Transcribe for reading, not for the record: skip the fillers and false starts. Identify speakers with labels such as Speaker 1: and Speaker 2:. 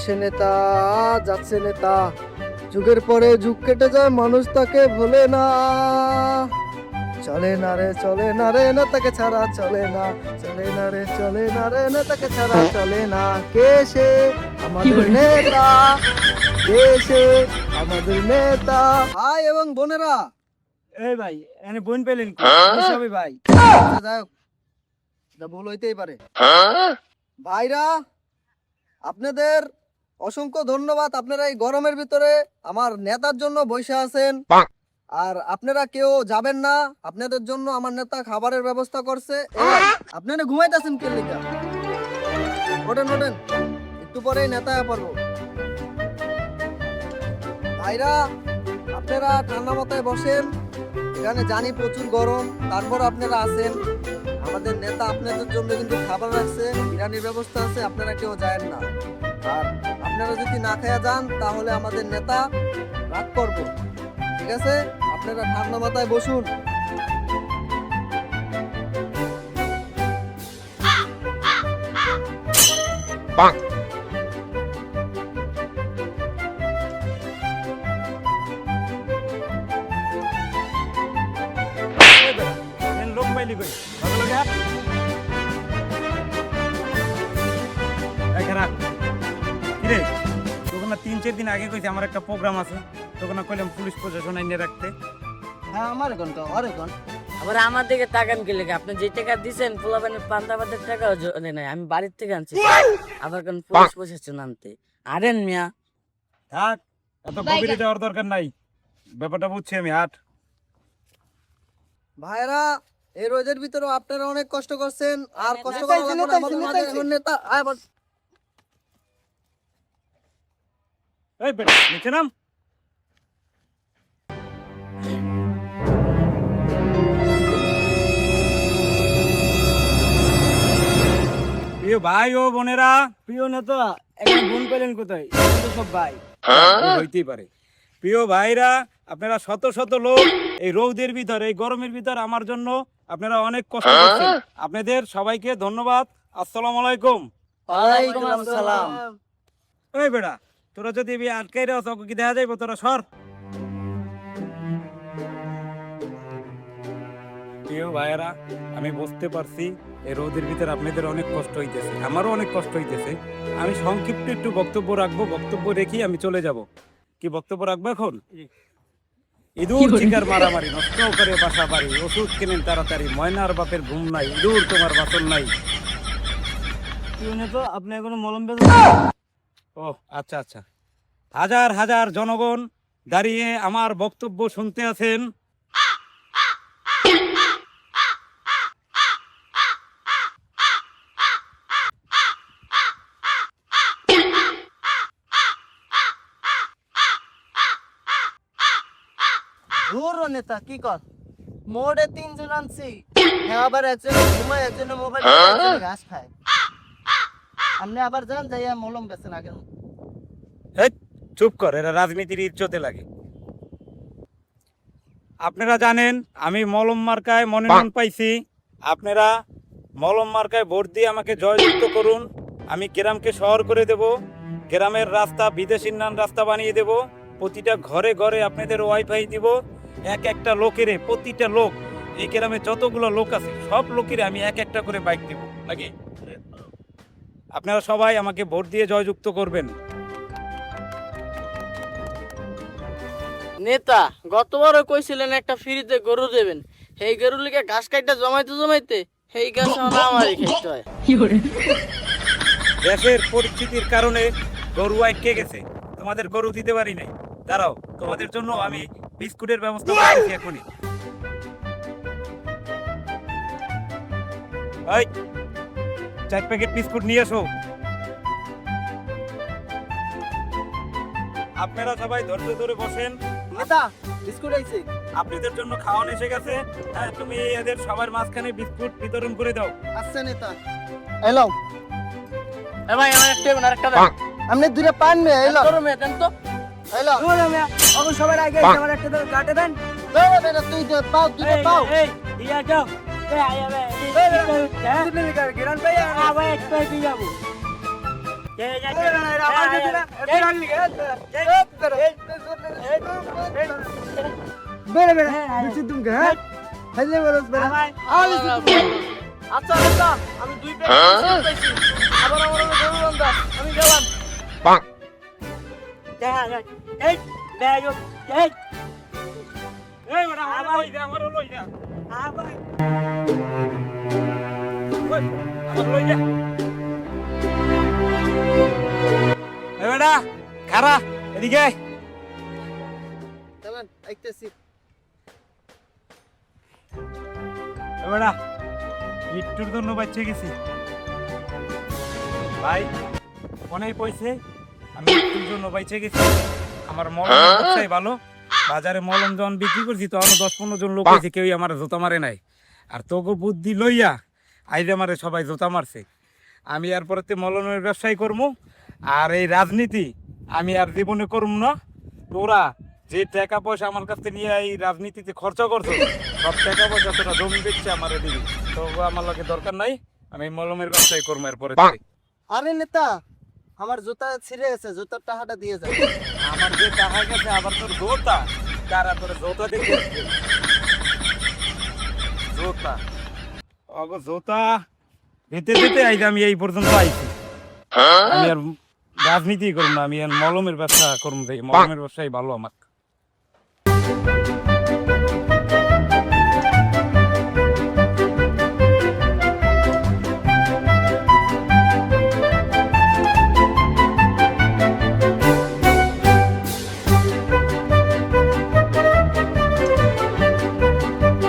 Speaker 1: আসছে নেতা, যাচ্ছে নেতা, যুগের পরে যুগ কেটে যায়, মানুষ তাকে ভোলে না। চলে না রে, চলে না রে, নেতাকে ছাড়া চলে না। চলে না রে, চলে না রে, নেতাকে ছাড়া চলে না। কে সে? আমাদের নেতা। কে সে? আমাদের নেতা। ভাই এবং বোনেরা,
Speaker 2: এই ভাই এনে বোন পেলেন কি সবই ভাই।
Speaker 1: আচ্ছা, যাই হোক, এটা ভুল হইতেই পারে। ভাইরা, আপনাদের অসংখ্য ধন্যবাদ। আপনারা এই গরমের ভিতরে আমার নেতার জন্য বসে আছেন। আর আপনারা কেউ যাবেন না, আপনাদের জন্য আমার নেতা খাবারের ব্যবস্থা করছে। আপনারা ঘুমাইতেছেন কে লিগা? ওঠেন ওঠেন, একটু পরেই নেতা পারবো। ভাইরা, আপনারা ঠান্ডা মাথায় বসেন। এখানে জানি প্রচুর গরম, তারপর আপনারা আছেন। আমাদের নেতা আপনাদের জন্য কিন্তু খাবার রাখছে, বিরিয়ানির ব্যবস্থা আছে, আপনারা কেউ যায়েন না। আর আপনারা যদি না খেয়ে যান তাহলে আমাদের নেতা রাগ করবো, ঠিক আছে? আপনারা ঠান্ডা মাথায় বসুন।
Speaker 2: লোক পাইলি কই ভালো লাগে এখানে কিরে তখন 3-4 দিন আগে কইছে আমার একটা প্রোগ্রাম আছে, তখন কইলাম পুলিশ প্রশাসন আইনে রাখতে।
Speaker 1: হ্যাঁ, আমার এখন তো আর এখন
Speaker 3: আবার আমার দিকে তাকান কি লেগে? আপনি যে টাকা দিছেন পোলাপানের পান্তা ভাতের টাকাও নাই, আমি বাড়ির থেকে আনছি। আবার কোন পুলিশ প্রশাসন আনতে আরেন মিয়া?
Speaker 2: থাক, এত গভীরে যাওয়ার দরকার নাই, ব্যাপারটা বুঝছি আমি। হাট
Speaker 1: ভাইরা, এই রোদের ভিতরে আপনারা অনেক কষ্ট করছেন, আর কষ্ট করা লাগবে না। আমাদের মাঝে এখন নেতা
Speaker 2: এই বেটা নিচে নাম। প্রিয় ভাই ও বোনেরা,
Speaker 4: প্রিয় নেতা, এখন বোন পেলেন কোথায়? সব ভাই
Speaker 2: হইতেই পারে। প্রিয় ভাইরা, আপনারা শত শত লোক এই রৌদের ভিতর, এই গরমের ভিতর আমার জন্য আপনারা অনেক কষ্ট করছেন। আপনাদের সবাইকে ধন্যবাদ। আসসালামু আলাইকুম।
Speaker 3: ওয়ালাইকুম আসসালাম।
Speaker 2: এই বেটা, তোরা যদি আটকাই রাও তোকে কি দেখা যাইব? তোরা সর। প্রিয় ভাইয়েরা, আমি বুঝতে পারছি এই রোদের ভিতরে আপনাদের অনেক কষ্ট হইতেছে, আমারও অনেক কষ্ট হইতেছে। আমি সংক্ষিপ্ত একটু বক্তব্য রাখবো, বক্তব্য রেখেই আমি চলে যাব। কি বক্তব্য রাখবো এখন? ইঁদুর শিকার মারামারি, নষ্ট করে বাসা বাড়ি, ওষুধ কেনেন তাড়াতাড়ি, ময়নার বাপের ঘুম নাই, ইঁদুর তোমার বাসন নাই।
Speaker 4: প্রিয় নেতা, আপনি এখনো মলম বেঁধে?
Speaker 2: ও আচ্ছা আচ্ছা। হাজার হাজার জনগণ দাঁড়িয়ে আমার বক্তব্য শুনতে আছেন।
Speaker 1: ধুর নেতা, কি কর? মোড়ে 3 জন আনছি, হ্যাঁ, আবার একজন ঘুমায়, একজন মোবাইল ঘাস খায়। আপনি আবার যান, যাইয়া মলম বেচেন আগে।
Speaker 2: এই চুপ কর, এরা রাজনীতির ইজ্জতে লাগে। আপনারা জানেন আমি মলম মার্কায় মনোনয়ন পাইছি। আপনারা মলম মার্কায় ভোট দিয়ে আমাকে জয়যুক্ত করুন। আমি গ্রামকে শহর করে দেব, গ্রামের রাস্তা বিদেশির নান রাস্তা বানিয়ে দেব, প্রতিটা ঘরে ঘরে আপনাদের ওয়াইফাই দিব। এক একটা লোকের, প্রতিটা লোক, এই গ্রামে যতগুলো লোক আছে সব লোকের আমি এক একটা করে বাইক দেব নাকি। আপনারা সবাই আমাকে ভোট দিয়ে জয়যুক্ত করবেন।
Speaker 3: নেতা, গতবারও কইছিলেন একটা ফ্রিতে গরু দেবেন, সেই গরুর লিগে ঘাস কাইটা জমাইতে জমাইতে সেই ঘাস আমারই খাইতে হয়।
Speaker 2: দেশের পরিস্থিতির কারণে গরু আটকে গেছে, তোমাদের গরু দিতে পারি নাই। দাঁড়াও, তোমাদের জন্য আমি বিস্কুটের ব্যবস্থা করতেছি এখনই। এই 4 প্যাকেট বিস্কুট নিয়ে এসো। আপনারা সবাই ধৈর্য ধরে বসেন।
Speaker 1: নেতা, বিস্কুট আইছে।
Speaker 2: আপনাদের জন্য খাওয়ানো এসে গেছে। হ্যাঁ, তুমি এদের সবার মাঝখানে বিস্কুট বিতরণ করে দাও।
Speaker 1: আচ্ছা নেতা, এলো।
Speaker 3: এ ভাই, আমার একটা আর একটা দেন।
Speaker 1: আপনি দুইটা পান মে, এলো।
Speaker 3: গরু মেয়ে দেন তো।
Speaker 1: এলো।
Speaker 4: এখন সবার আগে আমার একটা ধরে কাটে দেন।
Speaker 1: দাও বেটা, তুই দে, পাও, দুইটা পাও।
Speaker 4: এই ইয়া যাও, এই আয়া বে, এই গিরান পাই, আবার একটা দিয়ে যাবো।
Speaker 1: বেড়ে বেড়ে দিচ্ছি তুমি হ্যাঁ খাইলে বলছ বেড়ে
Speaker 4: আচ্ছা আচ্ছা আমি 2 প্যাকেট পাইছি আবার আমার গরু রান্দা আমি গেলাম এই ব্যাগ এই
Speaker 2: এই বেটা আমার লই দে আমার লই দে
Speaker 4: আবার
Speaker 2: আমার লই দে এই বেটা খারা এদিকে আয়।
Speaker 1: চলেন আইতেছি
Speaker 2: এই বেটা একটুর জন্য বাচ্চা গেছি ভাই অনেক পয়সে আমি একটুর জন্য বাইচে গেছি আমার মলমের ব্যবসায় ভালো বাজারে মলম যখন বিক্রি করছি তখন 10-15 জন লোক হয়েছে কেউই আমার জোতা মারে নাই আর তোকে বুদ্ধি লইয়া আইজ আমারে সবাই জোতা মারছে আমি আর পরে মলমের ব্যবসায় করবো আর এই রাজনীতি আমি আর জীবনে করবো না তোরা যে টাকা পয়সা আমার কাছ থেকে নিয়ে এই রাজনীতিতে খরচ করছো সব টাকা পয়সা তোরা জমি বেচছে আমারে দিবি তো আমার লাগে দরকার নাই আমি মলমের ব্যবসায় করবো এরপরে
Speaker 1: আরে নেতা আমার জুতা ছিঁড়ে গেছে জুতার টাকাটা দিয়ে যাবে
Speaker 2: আমার যে টাকা গেছে আবার তোর জোতা তারা তোর জোতা দেখে জোতা অগো জোতা দিতে দিতে আইজ আমি এই পর্যন্ত আইছি আমি আর রাজনীতি করবো না আমি আর মলমের ব্যবসা করবো মলমের ব্যবসাই ভালো আমার